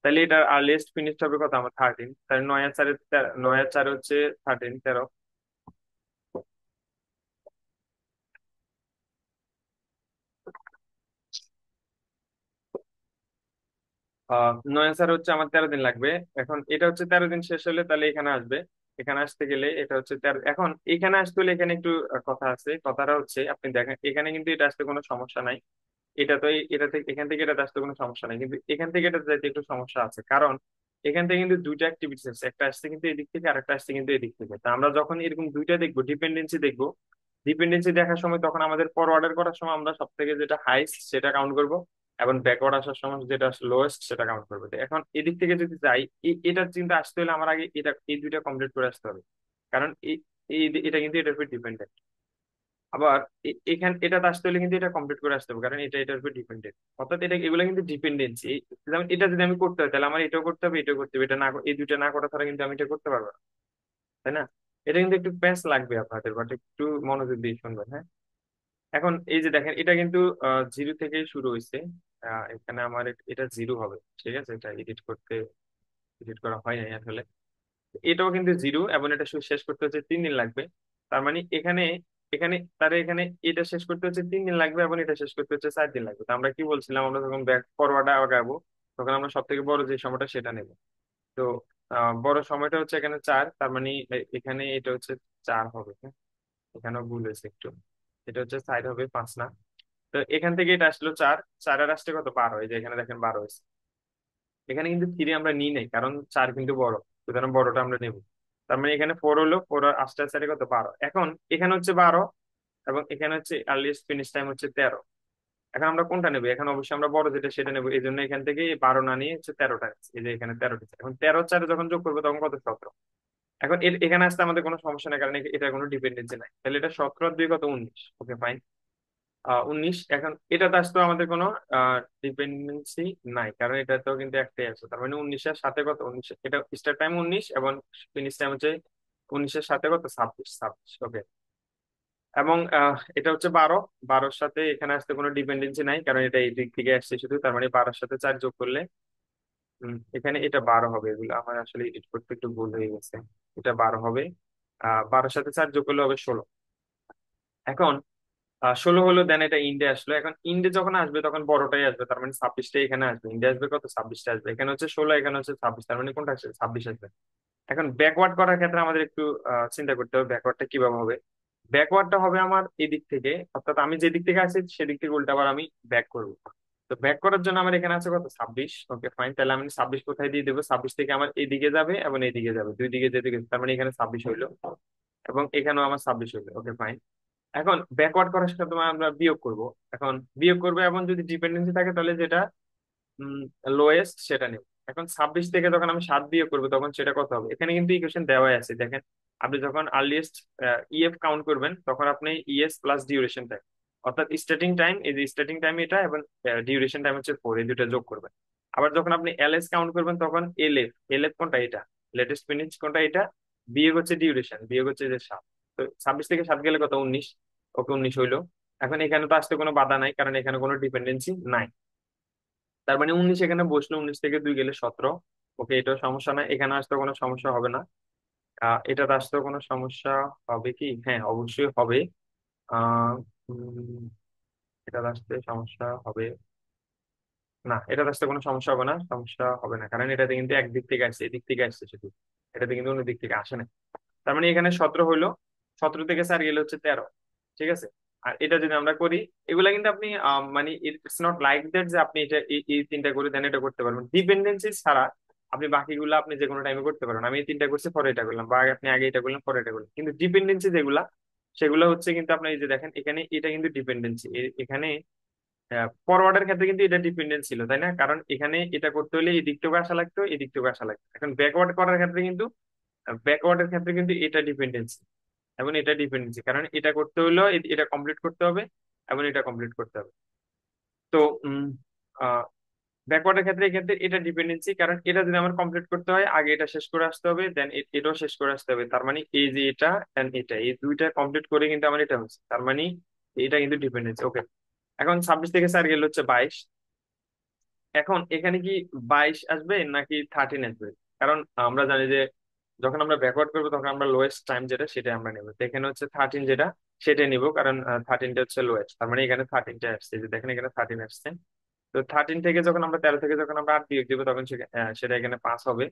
S1: তাহলে এটার আর্লিয়েস্ট ফিনিশ হবে কত? আমার 13। তাহলে 9 আর 4, 9 আর 4 হচ্ছে 13, 13। 9 আর 4 হচ্ছে আমার 13 দিন লাগবে। এখন এটা হচ্ছে 13 দিন শেষ হলে তাহলে এখানে আসবে। এখানে আসতে গেলে এটা হচ্ছে 13। এখন এখানে আসতে হলে এখানে একটু কথা আছে। কথাটা হচ্ছে, আপনি দেখেন এখানে কিন্তু এটা আসতে কোনো সমস্যা নাই। এটা তো এটা থেকে এখান থেকে এটা আসতে কোনো সমস্যা নাই, কিন্তু এখান থেকে এটা যাইতে একটু সমস্যা আছে। কারণ এখান থেকে কিন্তু দুইটা অ্যাক্টিভিটিস আছে, একটা আসছে কিন্তু এদিক থেকে আর একটা আসছে কিন্তু এদিক থেকে। তা আমরা যখন এরকম দুইটা দেখবো, ডিপেন্ডেন্সি দেখবো, ডিপেন্ডেন্সি দেখার সময় তখন আমাদের ফরওয়ার্ডার করার সময় আমরা সব থেকে যেটা হাইস্ট সেটা কাউন্ট করব, এবং ব্যাকওয়ার্ড আসার সময় যেটা লোয়েস্ট সেটা কাউন্ট করবো। তো এখন এদিক থেকে যদি যাই, এটার চিন্তা আসতে হলে আমার আগে এটা এই দুইটা কমপ্লিট করে আসতে হবে। কারণ এটা কিন্তু এটার উপর ডিপেন্ডেন্ট। আবার এখানে এটাতে আসতে হলে কিন্তু এটা কমপ্লিট করে আসতে হবে, কারণ এটা এটার উপর ডিপেন্ডেন্ট। অর্থাৎ এটা এগুলো কিন্তু ডিপেন্ডেন্সি। যেমন এটা যদি আমি করতে হয় তাহলে আমার এটাও করতে হবে, এটাও করতে হবে, এটা না এই দুইটা না করা ছাড়া কিন্তু আমি এটা করতে পারবো না, তাই না? এটা কিন্তু একটু প্যাস লাগবে আপনাদের, বাট একটু মনোযোগ দিয়ে শুনবেন, হ্যাঁ। এখন এই যে দেখেন, এটা কিন্তু জিরো থেকে শুরু হয়েছে। এখানে আমার এটা জিরো হবে, ঠিক আছে। এটা এডিট করা হয় নাই আসলে। এটাও কিন্তু জিরো, এবং এটা শেষ করতে হচ্ছে 3 দিন লাগবে। তার মানে এখানে এখানে তার এখানে এটা শেষ করতে হচ্ছে 3 দিন লাগবে, এবং এটা শেষ করতে হচ্ছে 4 দিন লাগবে। তো আমরা কি বলছিলাম, আমরা যখন ব্যাক ফরওয়ার্ড আগাবো তখন আমরা সব থেকে বড় যে সময়টা সেটা নেব। তো বড় সময়টা হচ্ছে এখানে 4, তার মানে এখানে এটা হচ্ছে 4 হবে, হ্যাঁ। এখানেও ভুল হয়েছে একটু, এটা হচ্ছে সাইড হবে 5 না। তো এখান থেকে এটা আসলো 4, 4 আর আসতে কত, 12, এই যে এখানে দেখেন 12 হয়েছে। এখানে কিন্তু 3 আমরা নিই নাই, কারণ 4 কিন্তু বড়, সুতরাং বড়টা আমরা নেব। তার মানে এখানে 4 হলো, 4 আর আস্তে আস্তে কত, 12। এখন এখানে হচ্ছে 12, এবং এখানে হচ্ছে আর্লিয়েস্ট ফিনিশ টাইম হচ্ছে 13। এখন আমরা কোনটা নেবো? এখন অবশ্যই আমরা বড় যেটা সেটা নেবো, এই জন্য এখান থেকে 12 না নিয়ে হচ্ছে 13টা নিচ্ছি। এই যে এখানে 13টা। এখন 13 4 যখন যোগ করবো তখন কত, 17। এখন এখানে আসতে আমাদের কোনো সমস্যা নেই, কারণ এটা কোনো ডিপেন্ডেন্সি নাই। তাহলে এটা 17 আর 2 কত, 19। Okay fine, 19। এখন এটাতে আসতো আমাদের কোনো ডিপেন্ডেন্সি নাই, কারণ এটা তো কিন্তু একটাই আছে। তার মানে 19-এর সাথে কত, 19, এটা স্টার্ট টাইম 19 এবং ফিনিশ টাইম হচ্ছে 19-এর সাথে কত, 26, 26। ওকে। এবং এটা হচ্ছে 12, 12-র সাথে এখানে আসতে কোনো ডিপেন্ডেন্সি নাই, কারণ এটা এই দিক থেকে আসছে শুধু। তার মানে 12-র সাথে 4 যোগ করলে এখানে এটা 12 হবে। এগুলো আমার আসলে এডিট করতে একটু ভুল হয়ে গেছে। এটা 12 হবে। 12-র সাথে 4 যোগ করলে হবে 16। এখন 16 হলো, দেন এটা ইন্ডে আসলো। এখন ইন্ডে যখন আসবে তখন বড়টাই আসবে, তার মানে 26টাই এখানে আসবে। ইন্ডে আসবে কত, 26টা আসবে। এখানে হচ্ছে 16, এখানে হচ্ছে 26, তার মানে কোনটা আসবে, 26 আসবে। এখন ব্যাকওয়ার্ড করার ক্ষেত্রে আমাদের একটু চিন্তা করতে হবে ব্যাকওয়ার্ডটা কিভাবে হবে। ব্যাকওয়ার্ডটা হবে আমার এই দিক থেকে, অর্থাৎ আমি যে দিক থেকে আসি সেদিক থেকে উল্টা আবার আমি ব্যাক করবো। তো ব্যাক করার জন্য আমার এখানে আছে কত, 26। ওকে ফাইন, তাহলে আমি 26 কোথায় দিয়ে দেবো, 26 থেকে আমার এইদিকে যাবে এবং এইদিকে যাবে, দুই দিকে যেদিকে, তার মানে এখানে 26 হইলো, এবং এখানেও আমার 26 হইলো। Okay fine. এখন ব্যাকওয়ার্ড করার সাথে তোমার আমরা বিয়োগ করব। এখন বিয়োগ করবে, এবং যদি ডিপেন্ডেন্সি থাকে তাহলে যেটা লোয়েস্ট সেটা নেব। এখন 26 থেকে যখন আমি 7 বিয়োগ করবো তখন সেটা কত হবে, এখানে কিন্তু ইকুয়েশন দেওয়াই আছে দেখেন। আপনি যখন আর্লিয়েস্ট ইএফ কাউন্ট করবেন তখন আপনি ইএস প্লাস ডিউরেশন টাইম, অর্থাৎ স্টার্টিং টাইম, এই যে স্টার্টিং টাইম এটা, এবং ডিউরেশন টাইম হচ্ছে 4, এই দুটো যোগ করবেন। আবার যখন আপনি এলএস কাউন্ট করবেন তখন এলএফ, এলএফ কোনটা, এটা লেটেস্ট ফিনিশ কোনটা, এটা বিয়োগ হচ্ছে ডিউরেশন, বিয়োগ হচ্ছে যে 7। তো 26 থেকে 7 গেলে কত, 19। ওকে 19 হইলো। এখন এখানে তো আসতে কোনো বাধা নাই, কারণ এখানে কোনো ডিপেন্ডেন্সি নাই। তার মানে 19 এখানে বসলো, 19 থেকে 2 গেলে 17। ওকে, এটাও সমস্যা নাই, এখানে আসতে কোনো সমস্যা হবে না। এটাতে আসতেও কোনো সমস্যা হবে কি, হ্যাঁ অবশ্যই হবে। আহ উম, এটাতে আসতে সমস্যা হবে না, এটাতে আসতে কোনো সমস্যা হবে না, সমস্যা হবে না, কারণ এটাতে কিন্তু একদিক থেকে আসছে, এদিক থেকে আসছে শুধু, এটাতে কিন্তু অন্য দিক থেকে আসে না। তার মানে এখানে 17 হইলো, 17 থেকে 4 গেলে হচ্ছে 13। ঠিক আছে। আর এটা যদি আমরা করি, এগুলা কিন্তু আপনি মানে ইটস নট লাইক দ্যাট যে আপনি এটা এই তিনটা করে দেন এটা করতে পারবেন, ডিপেন্ডেন্সি ছাড়া আপনি বাকিগুলো আপনি যে কোনো টাইমে করতে পারবেন। আমি এই তিনটা করছি, পরে এটা করলাম, বা আপনি আগে এটা করলেন পরে এটা করলেন, কিন্তু ডিপেন্ডেন্সি যেগুলা সেগুলো হচ্ছে কিন্তু আপনার এই যে দেখেন এখানে এটা কিন্তু ডিপেন্ডেন্সি। এখানে ফরওয়ার্ডের ক্ষেত্রে কিন্তু এটা ডিপেন্ডেন্ট ছিল, তাই না? কারণ এখানে এটা করতে হলে এই দিক থেকে আসা লাগতো, এই দিক থেকে আসা লাগতো। এখন ব্যাকওয়ার্ড করার ক্ষেত্রে কিন্তু ব্যাকওয়ার্ডের ক্ষেত্রে কিন্তু এটা ডিপেন্ডেন্সি, এবং এটা ডিপেন্ডেন্সি, কারণ এটা করতে হলেও এটা কমপ্লিট করতে হবে, এবং এটা কমপ্লিট করতে হবে। তো ব্যাকওয়ার্ডের ক্ষেত্রে এক্ষেত্রে এটা ডিপেন্ডেন্সি, কারণ এটা যদি আমার কমপ্লিট করতে হয় আগে এটা শেষ করে আসতে হবে, দেন এটাও শেষ করে আসতে হবে। তার মানে এই যে এটা এন্ড এটা, এই দুইটা কমপ্লিট করে কিন্তু আমার এটা হচ্ছে, তার মানে এটা কিন্তু ডিপেন্ডেন্সি। ওকে। এখন 26 থেকে 4 গেলে হচ্ছে 22। এখন এখানে কি 22 আসবে নাকি 13 আসবে? কারণ আমরা জানি যে যখন আমরা ব্যাকওয়ার্ড করবো তখন আমরা লোয়েস্ট টাইম যেটা সেটা আমরা নেবো। তো এখানে হচ্ছে 13 যেটা সেটাই নিবো, কারণ 13টা হচ্ছে লোয়েস্ট। তার মানে এখানে 13টা আসছে, যে দেখেন এখানে 13 আসছে। তো 13 থেকে যখন আমরা 13 থেকে যখন আমরা 8 বিয়োগ দিবো তখন সেটা এখানে 5 হবে।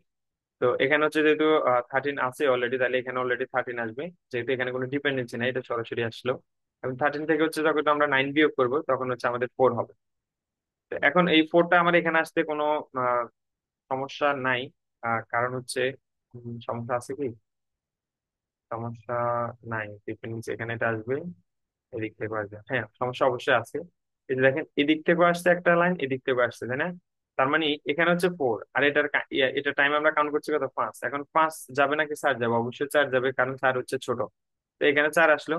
S1: তো এখানে হচ্ছে যেহেতু 13 আছে অলরেডি, তাহলে এখানে অলরেডি 13 আসবে, যেহেতু এখানে কোনো ডিপেন্ডেন্সি নাই, এটা সরাসরি আসলো। এবং 13 থেকে হচ্ছে যখন আমরা 9 বিয়োগ করবো তখন হচ্ছে আমাদের 4 হবে। তো এখন এই 4টা আমার এখানে আসতে কোনো আহ, সমস্যা নাই। কারণ হচ্ছে সমস্যা আছে কি, সমস্যা নাই, ডিপেন্ডেন্সি এখানে এটা আসবে, এদিক থেকে আসবে, হ্যাঁ সমস্যা অবশ্যই আছে। এই যে দেখেন এদিক থেকে আসছে একটা লাইন, এদিক থেকে আসছে, তাই না? তার মানে এখানে হচ্ছে 4, আর এটা টাইম আমরা কাউন্ট করছি কত, 5। এখন 5 যাবে নাকি 4 যাবে? অবশ্যই 4 যাবে, কারণ 4 হচ্ছে ছোট। তো এখানে 4 আসলো।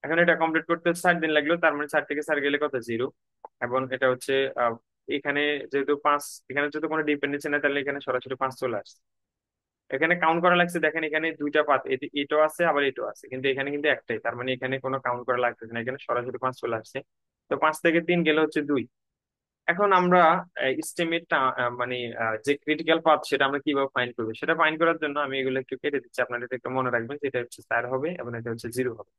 S1: এখন এটা কমপ্লিট করতে 4 দিন লাগলো, তার মানে 4 থেকে 4 গেলে কত, 0। এবং এটা হচ্ছে এখানে যেহেতু 5, এখানে যেহেতু কোনো ডিপেন্ডেন্সি না, তাহলে এখানে সরাসরি 5 চলে আসছে। এখানে কাউন্ট করা লাগছে, দেখেন এখানে দুইটা পাত, এটাও আছে আবার এটাও আছে, কিন্তু এখানে কিন্তু একটাই, তার মানে এখানে কোনো কাউন্ট করা লাগতেছে না, এখানে সরাসরি 5 চলে আসছে। তো 5 থেকে 3 গেলে হচ্ছে 2। এখন আমরা এস্টিমেটটা মানে যে ক্রিটিক্যাল পাথ সেটা আমরা কিভাবে ফাইন্ড করবো, সেটা ফাইন্ড করার জন্য আমি এগুলো একটু কেটে দিচ্ছি, আপনারা এটা একটু মনে রাখবেন যে এটা হচ্ছে 4 হবে এবং এটা হচ্ছে 0 হবে।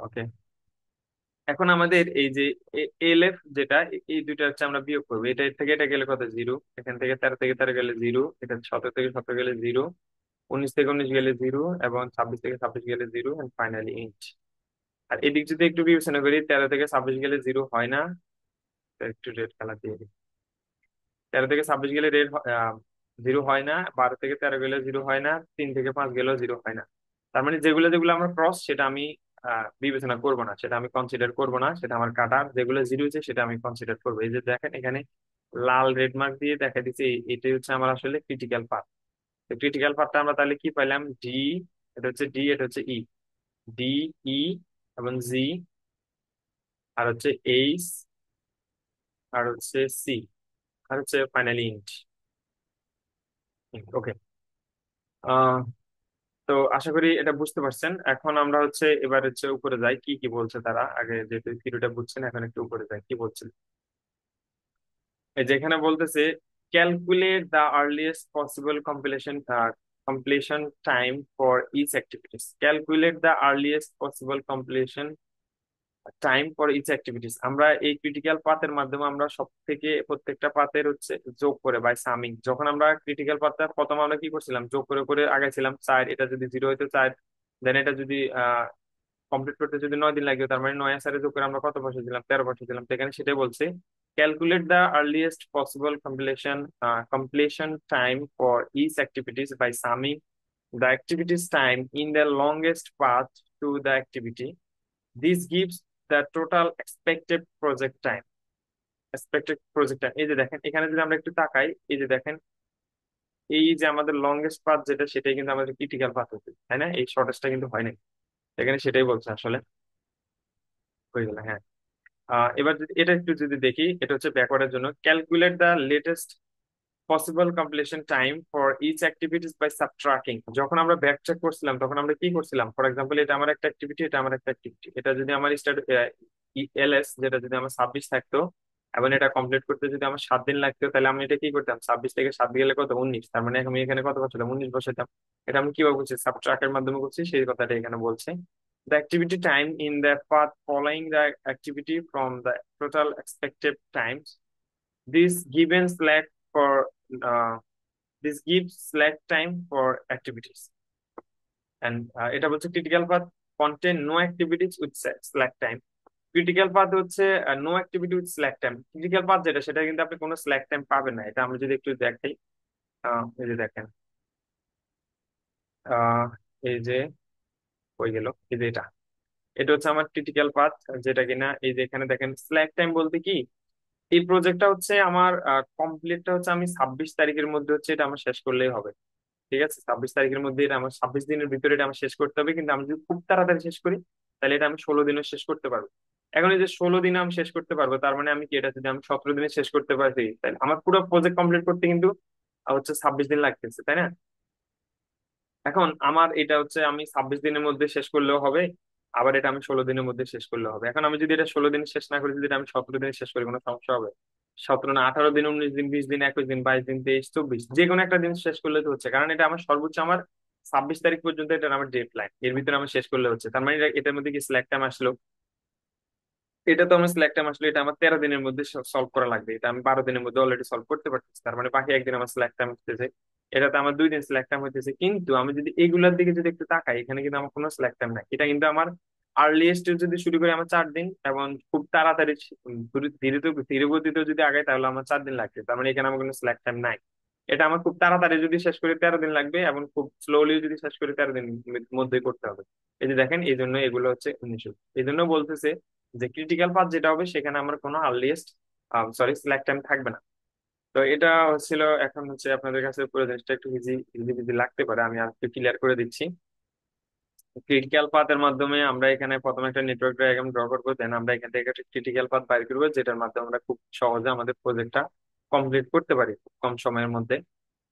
S1: ওকে। এখন আমাদের এই যে এল এফ যেটা, এই দুইটা হচ্ছে আমরা বিয়োগ করবো, এটা এর থেকে এটা গেলে কত, 0। এখান থেকে 13 থেকে 13 গেলে 0, এটা 17 থেকে 17 গেলে 0, 19 থেকে 19 গেলে 0, এবং 26 থেকে 26 গেলে 0, এন্ড ফাইনালি 8। আর এদিক যদি একটু বিবেচনা করি, 13 থেকে 26 গেলে 0 হয় না, তো একটু রেড কালার দিয়ে দিই। 13 থেকে 26 গেলে রেড 0 হয় না, 12 থেকে 13 গেলে 0 হয় না, 3 থেকে 5 গেলেও 0 হয় না। তার মানে যেগুলো যেগুলো আমরা ক্রস, সেটা আমি বিবেচনা করব না, সেটা আমি কনসিডার করব না, সেটা আমার কাটার। যেগুলো 0 হচ্ছে সেটা আমি কনসিডার করবো। এই যে দেখেন এখানে লাল রেড মার্ক দিয়ে দেখা দিচ্ছে, এটাই হচ্ছে আমার আসলে ক্রিটিক্যাল পাথ। তো ক্রিটিক্যাল পাথটা আমরা তাহলে কি পাইলাম, ডি, এটা হচ্ছে ডি, এটা হচ্ছে ই, ডি, ই, এবং জি, আর হচ্ছে এইচ, আর হচ্ছে সি, আর হচ্ছে ফাইনালি ইন্ট। ওকে। তো আশা করি এটা বুঝতে পারছেন। এখন আমরা হচ্ছে এবার হচ্ছে উপরে যাই, কি কি বলছে তারা, আগে যেহেতু থিওরিটা বুঝছেন এখন একটু উপরে যাই কি বলছে। এই যেখানে বলতেছে calculate the earliest possible completion time for each activities, calculate the earliest possible completion time for each activities. আমরা এই ক্রিটিক্যাল পাথের মাধ্যমে আমরা সব থেকে প্রত্যেকটা পাথের হচ্ছে যোগ করে বাই সামিং, যখন আমরা ক্রিটিক্যাল পাথটা প্রথম আমরা কি করছিলাম, যোগ করে করে আগাইছিলাম 4, এটা যদি 0 হইতো 4, দেন এটা যদি কমপ্লিট করতে যদি 9 দিন লাগবে, তার মানে 9 আর 4 যোগ করে আমরা কত বসেছিলাম, 13 বসেছিলাম। তো এখানে সেটাই বলছে, calculate the earliest possible completion time for each activities by summing the activity's time in the longest path to the activity. This gives the total expected project time. এই যে দেখেন এখানে যদি আমরা একটু তাকাই, এই যে দেখেন এই যে আমাদের লংগেস্ট পাথ যেটা, সেটাই কিন্তু আমাদের ক্রিটিক্যাল পাথ হচ্ছে, তাই না? এই শর্টেজটা কিন্তু হয় না, এখানে সেটাই বলছে আসলে। হয়ে গেল, হ্যাঁ। এবার যদি এটা একটু যদি দেখি, এটা হচ্ছে ব্যাকওয়ার্ডের জন্য, calculate the latest possible completion time for each activities by subtracting. যখন আমরা ব্যাক চেক করছিলাম তখন আমরা কি করছিলাম, ফর এক্সাম্পল এটা আমার একটা অ্যাক্টিভিটি, এটা আমার একটা অ্যাক্টিভিটি, এটা যদি আমার স্টার্ট এলএস যেটা যদি আমার 26 থাকতো, এবং এটা কমপ্লিট করতে যদি আমার 7 দিন লাগতো, তাহলে আমি এটা কি করতাম, 26 থেকে 7 গেলে কত, 19, তার মানে আমি এখানে কত বসাতাম, 19 বসাতাম। এটা আমি কিভাবে করছি, সাবট্রাক্টের মাধ্যমে করছি, সেই কথাটা এখানে বলছে। The activity time in the path following the activity from the total expected times. This given slack for uh, this gives slack time for activities. And এটা বলছে critical path contain no activities with slack time. Critical path হচ্ছে no activity with slack time. Critical path যেটা, সেটা কিন্তু আপনি কোনো slack time পাবেন না। এটা আমরা যদি একটু দেখাই, এই যে দেখেন, আহ, এই যে হয়ে গেল, এই যে এটা, এটা হচ্ছে আমার ক্রিটিক্যাল পাথ, যেটা কিনা এই যে এখানে দেখেন স্ল্যাক টাইম বলতে কি, এই প্রজেক্টটা হচ্ছে আমার কমপ্লিটটা হচ্ছে আমি 26 তারিখের মধ্যে হচ্ছে এটা আমার শেষ করলেই হবে। ঠিক আছে, 26 তারিখের মধ্যে এটা আমার, 26 দিনের ভিতরে এটা আমার শেষ করতে হবে, কিন্তু আমি যদি খুব তাড়াতাড়ি শেষ করি তাহলে এটা আমি 16 দিনে শেষ করতে পারবো। এখন এই যে 16 দিনে আমি শেষ করতে পারবো, তার মানে আমি কি, এটা যদি আমি 17 দিনে শেষ করতে পারি, তাহলে আমার পুরো প্রজেক্ট কমপ্লিট করতে কিন্তু হচ্ছে 26 দিন লাগতেছে, তাই না? এখন আমার এটা হচ্ছে আমি 26 দিনের মধ্যে শেষ করলেও হবে, আবার এটা আমি 16 দিনের মধ্যে শেষ করলেও হবে। এখন আমি যদি এটা 16 দিনে শেষ না করি, যদি এটা আমি 17 দিনে শেষ করি, কোনো সমস্যা হবে? 17 না, 18 দিন, 19 দিন, 20 দিন, 21 দিন, 22 দিন, 23, 24, যে কোনো একটা দিন শেষ করলে তো হচ্ছে, কারণ এটা আমার সর্বোচ্চ আমার 26 তারিখ পর্যন্ত, এটা আমার ডেড লাইন, এর ভিতরে আমার শেষ করলে হচ্ছে। তার মানে এটার মধ্যে কি স্ল্যাক টাইম আসলো, এটা তো আমার স্ল্যাক টাইম আসলে, এটা আমার 13 দিনের মধ্যে সলভ করা লাগবে, এটা আমি 12 দিনের মধ্যে অলরেডি সলভ করতে পারতেছি, তার মানে বাকি একদিন আমার স্ল্যাক টাইম হতেছে, এটাতে আমার 2 দিন স্ল্যাক টাইম হইতেছে। কিন্তু আমি যদি এগুলার দিকে যদি একটু তাকাই, এখানে কিন্তু আমার কোনো স্ল্যাক টাইম নাই, এটা কিন্তু আমার আর্লিয়েস্ট যদি শুরু করি আমার 4 দিন, এবং খুব তাড়াতাড়ি ধীরে ধীরে গতিতে যদি আগাই তাহলে আমার 4 দিন লাগবে, তার মানে এখানে আমার কোনো স্ল্যাক টাইম নাই। এটা আমার খুব তাড়াতাড়ি যদি শেষ করি 13 দিন লাগবে, এবং খুব স্লোলি যদি শেষ করি 13 দিন মধ্যে করতে হবে। এই যে দেখেন, এই জন্য এগুলো হচ্ছে 19। এই জন্য বলতেছে যে ক্রিটিক্যাল পাথ যেটা হবে, সেখানে আমার কোনো আর্লিয়েস্ট স্ল্যাক টাইম থাকবে না। তো এটা হচ্ছিল, এখন হচ্ছে আপনাদের কাছে পুরো জিনিসটা একটু ইজি ইজি ইজি লাগতে পারে, আমি আর একটু ক্লিয়ার করে দিচ্ছি। ক্রিটিক্যাল পাথের মাধ্যমে আমরা এখানে প্রথমে একটা নেটওয়ার্ক ডায়াগ্রাম ড্র করবো, দেন আমরা এখান থেকে একটা ক্রিটিক্যাল পাথ বাইর করবো, যেটার মাধ্যমে আমরা খুব সহজে আমাদের প্রজেক্টটা কমপ্লিট করতে পারি খুব কম সময়ের মধ্যে।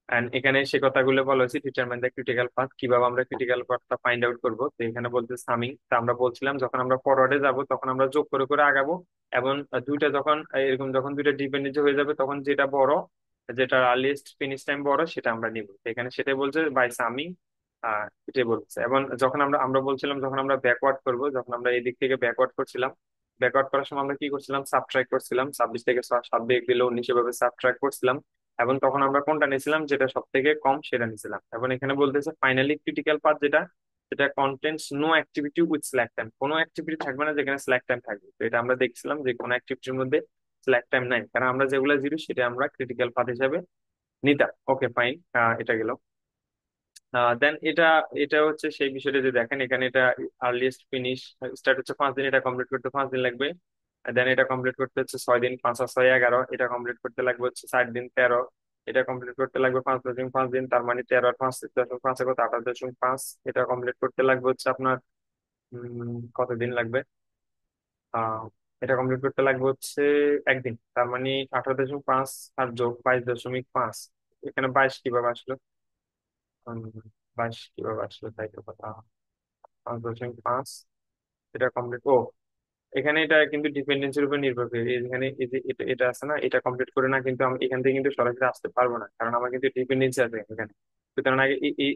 S1: এন্ড এখানে সে কথাগুলো বলা হয়েছে, ডিটারমাইন দ্য ক্রিটিক্যাল পাথ, কিভাবে আমরা ক্রিটিক্যাল পাথটা ফাইন্ড আউট করবো। তো এখানে বলতে সামিং, তা আমরা বলছিলাম যখন আমরা ফরওয়ার্ডে যাব তখন আমরা যোগ করে করে আগাবো, এবং দুইটা যখন এরকম যখন দুইটা ডিপেন্ডেন্সি হয়ে যাবে তখন যেটা বড়, যেটা আর্লিয়েস্ট ফিনিশ টাইম বড় সেটা আমরা নিব। তো এখানে সেটাই বলছে বাই সামিং, এটাই বলছে। এবং যখন আমরা আমরা বলছিলাম যখন আমরা ব্যাকওয়ার্ড করব, যখন আমরা এই দিক থেকে ব্যাকওয়ার্ড করছিলাম, ব্যাকওয়ার্ড করার সময় আমরা কি করছিলাম, সাবট্রাক্ট করছিলাম, 26 থেকে 7 বিয়োগ দিলে 19 এভাবে সাবট্রাক্ট করছিলাম। এবং তখন আমরা কোনটা নিয়েছিলাম, যেটা সব থেকে কম সেটা নিয়েছিলাম। এবং এখানে বলতেছে ফাইনালি ক্রিটিক্যাল পাথ যেটা, সেটা contents no activity with slack time, কোনো অ্যাক্টিভিটি থাকবে না যেখানে স্ল্যাক টাইম থাকবে। তো এটা আমরা দেখছিলাম যে কোনো অ্যাক্টিভিটির মধ্যে স্ল্যাক টাইম নাই, কারণ আমরা যেগুলো জিরো সেটা আমরা ক্রিটিক্যাল পাথ হিসাবে নিতাম। ওকে ফাইন, এটা গেল। দেন এটা এটা হচ্ছে সেই বিষয়টা, যে দেখেন এখানে এটা আর্লিয়েস্ট ফিনিশ স্টার্ট হচ্ছে 5 দিন, এটা কমপ্লিট করতে 5 দিন লাগবে। দেন এটা কমপ্লিট করতে হচ্ছে 6 দিন, 5 আর 6 11, এটা কমপ্লিট করতে লাগবে হচ্ছে 4 দিন 13, এটা কমপ্লিট করতে লাগবে 5.5 দিন, তার মানে 13 আর 5.5 কত, 28.5, এটা কমপ্লিট করতে লাগবে হচ্ছে আপনার কতদিন লাগবে, আহ এটা কমপ্লিট করতে লাগবে হচ্ছে একদিন, তার মানে 18.5 আর যোগ 22.5, এখানে 22 কিভাবে আসলো, উম, 22 কিভাবে আসলো তাই তো কথা। 5.5, এটা কমপ্লিট, ও এখানে এটা কিন্তু ডিপেন্ডেন্সির উপর নির্ভর করে, এখানে এই যে এটা এটা আছে না, এটা কমপ্লিট করে না কিন্তু আমি এখান থেকে কিন্তু সরাসরি আসতে পারবো না, কারণ আমার কিন্তু ডিপেন্ডেন্সি আছে এখানে। সুতরাং আগে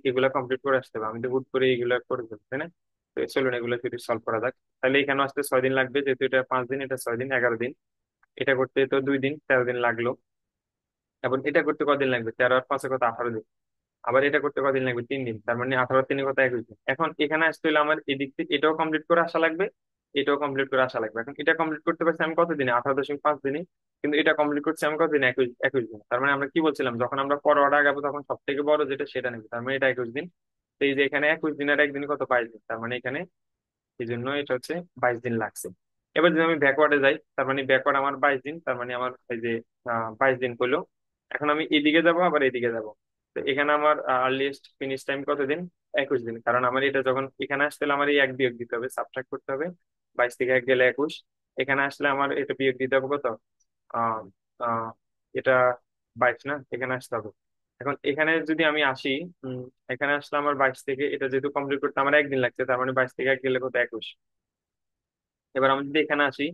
S1: এগুলা কমপ্লিট করে আসতে হবে, আমি তো হুট করে এগুলা করে দেবো তাই না। তো চলুন এগুলো যদি সলভ করা যাক। তাহলে এখানে আসতে 6 দিন লাগবে, যেহেতু এটা 5 দিন, এটা 6 দিন 11 দিন, এটা করতে তো 2 দিন 13 দিন লাগলো। এবং এটা করতে কদিন লাগবে, 13 আর 5 কত, 18 দিন। আবার এটা করতে কদিন লাগবে, 3 দিন, তার মানে 18 আর 3 কত, 21 দিন। এখন এখানে আসতে হলে আমার এদিক থেকে এটাও কমপ্লিট করে আসা লাগবে, এটাও কমপ্লিট করে আসা লাগবে। এখন এটা কমপ্লিট করতে পারছি আমি কত দিনে, 18.5 দিনে, কিন্তু এটা কমপ্লিট করছি আমি কত দিনে, 21 দিন। তার মানে আমরা কি বলছিলাম, যখন আমরা ফরওয়ার্ড আগাবো তখন সব থেকে বড় যেটা সেটা নেবে, তার মানে এটা 21 দিন। তো এই যে এখানে 21 দিন আর একদিন কত, 22 দিন, তার মানে এখানে এই জন্য এটা হচ্ছে 22 দিন লাগছে। এবার যদি আমি ব্যাকওয়ার্ডে যাই, তার মানে ব্যাকওয়ার্ড আমার 22 দিন, তার মানে আমার এই যে 22 দিন হলো। এখন আমি এদিকে যাব আবার এদিকে যাব, তো এখানে আমার আর্লিয়েস্ট ফিনিশ টাইম কত দিন, 21 দিন, কারণ আমার এটা যখন এখানে আসতে হলে আমার এই এক বিয়োগ দিতে হবে, সাবট্রাক্ট করতে হবে, 22 থেকে 1 গেলে 21, এখানে আসলে আমার এটা বিয়োগ দিতে হবে কত, আহ আহ এটা 22 না, এখানে আসতে হবে। এখন এখানে যদি আমি আসি, উম, এখানে আসলে আমার 22 থেকে এটা যেহেতু কমপ্লিট করতে আমার একদিন লাগছে, তার মানে 22 থেকে 1 গেলে কত, 21। এবার আমি যদি এখানে আসি,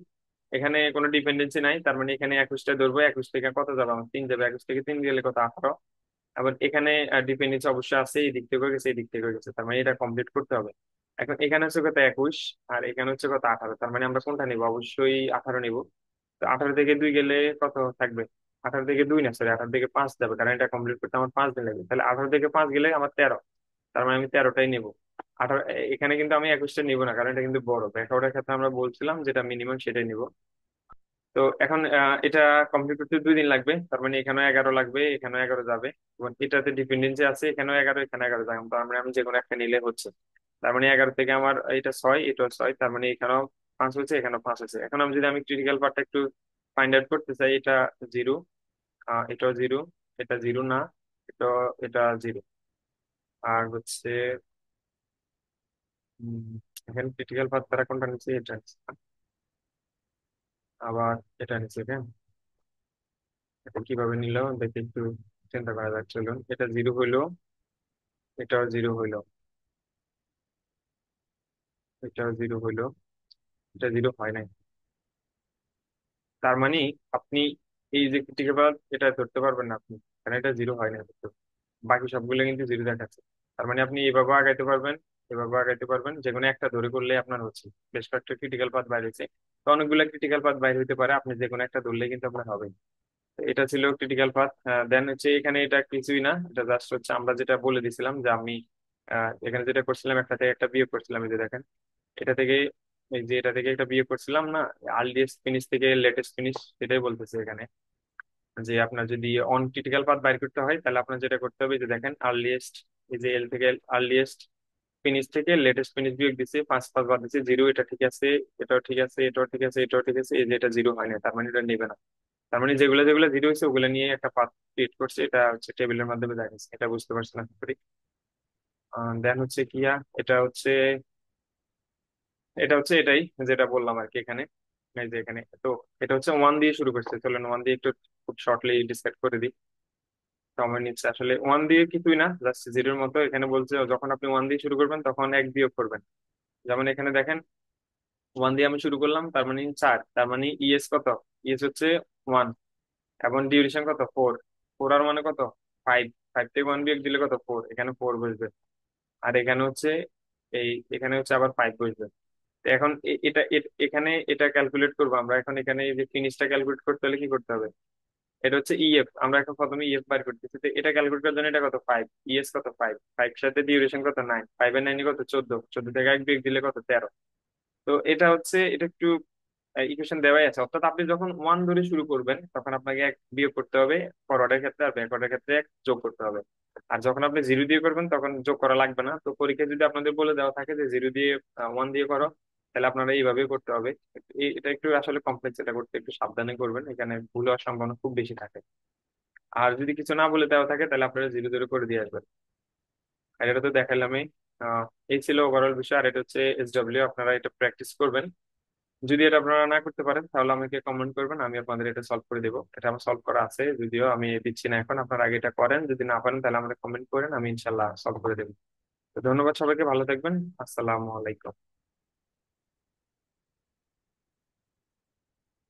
S1: এখানে কোনো ডিপেন্ডেন্সি নাই, তার মানে এখানে 21টা ধরবো, 21 থেকে কত যাবে, আমার 3 যাবে, 21 থেকে 3 গেলে কত, 18। আবার এখানে ডিপেন্ডেন্সি অবশ্যই আছে, এই দিক থেকে গেছে এই দিক থেকে গেছে, তার মানে এটা কমপ্লিট করতে হবে। এখন এখানে হচ্ছে কত, 21, আর এখানে হচ্ছে কত, 18, তার মানে আমরা কোনটা নিবো, অবশ্যই 18 নিবো। তো 18 থেকে 2 গেলে কত থাকবে, 18 থেকে 2 না, সরি 18 থেকে 5 যাবে, কারণ এটা কমপ্লিট করতে আমার 5 দিন লাগবে। তাহলে 18 থেকে 5 গেলে আমার 13, তার মানে আমি 13টাই নিবো। 18, এখানে কিন্তু আমি 21টা নিবো না, কারণ এটা কিন্তু বড়, ব্যাকআউটের ক্ষেত্রে আমরা বলছিলাম যেটা মিনিমাম সেটাই নিবো। তো এখন এটা কমপ্লিট করতে 2 দিন লাগবে, তার মানে এখানেও 11 লাগবে, এখানেও 11 যাবে, এবং এটাতে ডিপেন্ডেন্সি আছে, এখানেও 11 এখানে 11 যাবে, তার মানে আমি যে কোনো একটা নিলে হচ্ছে। তার মানে 11 থেকে আমার এটা 6, এটাও 6, তার মানে এখানেও 5 হচ্ছে, এখানেও 5 হচ্ছে। এখন আমি যদি আমি ক্রিটিক্যাল পার্টটা একটু ফাইন্ড আউট করতে চাই, এটা 0, এটাও 0, এটা 0 না, এটা এটা 0, আর হচ্ছে উম, এখানে ক্রিটিক্যাল পার্ট তারা কোনটা নিচ্ছে, এটা নিচ্ছে, আবার এটা নিচ্ছে, হ্যাঁ। এটা কিভাবে নিল দেখে একটু চিন্তা করা যাক, চলুন। এটা 0 হইলো, এটাও 0 হইলো, এটাও 0 হইলো, এটা 0 হয় নাই। তার মানে আপনি এই যে ক্রিটিক্যাল এটা ধরতে পারবেন না আপনি, কারণ এটা 0 হয় না, কিন্তু বাকি সবগুলো কিন্তু 0 দেখাচ্ছে। তার মানে আপনি এভাবে আগাইতে পারবেন, এভাবে আগাইতে পারবেন, যে কোনো একটা ধরে করলে আপনার হচ্ছে। বেশ কয়েকটা ক্রিটিক্যাল পাথ বাইরে হয়েছে, তো অনেকগুলো ক্রিটিক্যাল পাথ বাইরে হতে পারে, আপনি যে কোনো একটা ধরলে কিন্তু আপনার হবে। তো এটা ছিল ক্রিটিক্যাল পাথ। দেন হচ্ছে এখানে এটা কিছুই না, এটা জাস্ট হচ্ছে আমরা যেটা বলে দিছিলাম, যে আমি এখানে যেটা করছিলাম, একটা থেকে একটা বিয়োগ করছিলাম, এই যে দেখেন এটা থেকে, এই যে এটা থেকে একটা বিয়োগ করছিলাম না, আর্লিয়েস্ট ফিনিশ থেকে লেটেস্ট ফিনিশ, সেটাই বলতেছে এখানে। যে আপনার যদি অন ক্রিটিক্যাল পাথ বাইর করতে হয়, তাহলে আপনার যেটা করতে হবে, যে দেখেন আর্লিয়েস্ট, এই যে এল থেকে আর্লিয়েস্ট ফিনিশ থেকে লেটেস্ট ফিনিশ বিয়োগ দিচ্ছে, 5 5 বাদ দিচ্ছে, 0, এটা ঠিক আছে, এটাও ঠিক আছে, এটাও ঠিক আছে, এটাও ঠিক আছে, এই যে এটা 0 হয় না, তার মানে এটা নেবে না। তার মানে যেগুলো যেগুলো 0 হয়েছে ওগুলো নিয়ে একটা পাথ ক্রিয়েট করছে, এটা হচ্ছে টেবিলের মাধ্যমে দেখাচ্ছে, এটা বুঝতে পারছেন আশা করি। দেন হচ্ছে কিয়া, এটা হচ্ছে এটা হচ্ছে এটাই যেটা বললাম আর কি এখানে। এই যে এখানে তো এটা হচ্ছে ওয়ান দিয়ে শুরু করছে, চলেন ওয়ান দিয়ে একটু খুব শর্টলি ডিসকাস করে দিই। সময় নিচ্ছে আসলে, ওয়ান দিয়ে কিছুই না, জাস্ট জিরোর মতো। এখানে বলছে যখন আপনি ওয়ান দিয়ে শুরু করবেন তখন এক বিয়োগ করবেন। যেমন এখানে দেখেন, ওয়ান দিয়ে আমি শুরু করলাম, তার মানে চার, তার মানে ইএস কত? ইএস হচ্ছে ওয়ান। এবং ডিউরেশন কত? ফোর। ফোর আর মানে কত? ফাইভ। ফাইভ থেকে ওয়ান বিয়োগ দিলে কত? ফোর। এখানে ফোর বসবে। আর এখানে হচ্ছে এই, এখানে হচ্ছে আবার ফাইভ বসবে। তো এখন এখানে এটা ক্যালকুলেট করবো আমরা। এখন এখানে এই যে ফিনিশটা ক্যালকুলেট করতে হলে কি করতে হবে? এটা হচ্ছে ইএফ, আমরা এখন প্রথমে ইএফ বার করতেছি। তো এটা ক্যালকুলেট করার জন্য এটা কত? ফাইভ। ইএস কত? ফাইভ। ফাইভ সাথে ডিউরেশন কত? নাইন। ফাইভ এর নাইনে কত? 14। 14 থেকে এক বিয়োগ দিলে কত? 13। তো এটা হচ্ছে, এটা একটু ইকুয়েশন দেওয়াই আছে। অর্থাৎ আপনি যখন ওয়ান ধরে শুরু করবেন তখন আপনাকে এক বিয়োগ করতে হবে ফরওয়ার্ডের ক্ষেত্রে, আর ব্যাকওয়ার্ডের ক্ষেত্রে এক যোগ করতে হবে। আর যখন আপনি জিরো দিয়ে করবেন তখন যোগ করা লাগবে না। তো পরীক্ষায় যদি আপনাদের বলে দেওয়া থাকে যে জিরো দিয়ে ওয়ান দিয়ে করো, তাহলে আপনারা এইভাবেই করতে হবে। এটা একটু আসলে কমপ্লেক্স, এটা করতে একটু সাবধানে করবেন, এখানে ভুল হওয়ার সম্ভাবনা খুব বেশি থাকে। আর যদি কিছু না বলে দেওয়া থাকে তাহলে আপনারা জিরো জিরো করে দিয়ে আসবেন। আর এটা তো দেখালামই। এই ছিল ওভারঅল বিষয়। আর এটা হচ্ছে এসডব্লিউ, আপনারা এটা প্র্যাকটিস করবেন। যদি এটা আপনারা না করতে পারেন তাহলে আমাকে কমেন্ট করবেন, আমি আপনাদের এটা সলভ করে দেবো। এটা আমার সলভ করা আছে, যদিও আমি দিচ্ছি না এখন। আপনারা আগে এটা করেন, যদি না পারেন তাহলে আমাকে কমেন্ট করেন, আমি ইনশাল্লাহ সলভ করে দেবো। তো ধন্যবাদ সবাইকে, ভালো থাকবেন। আসসালামু আলাইকুম।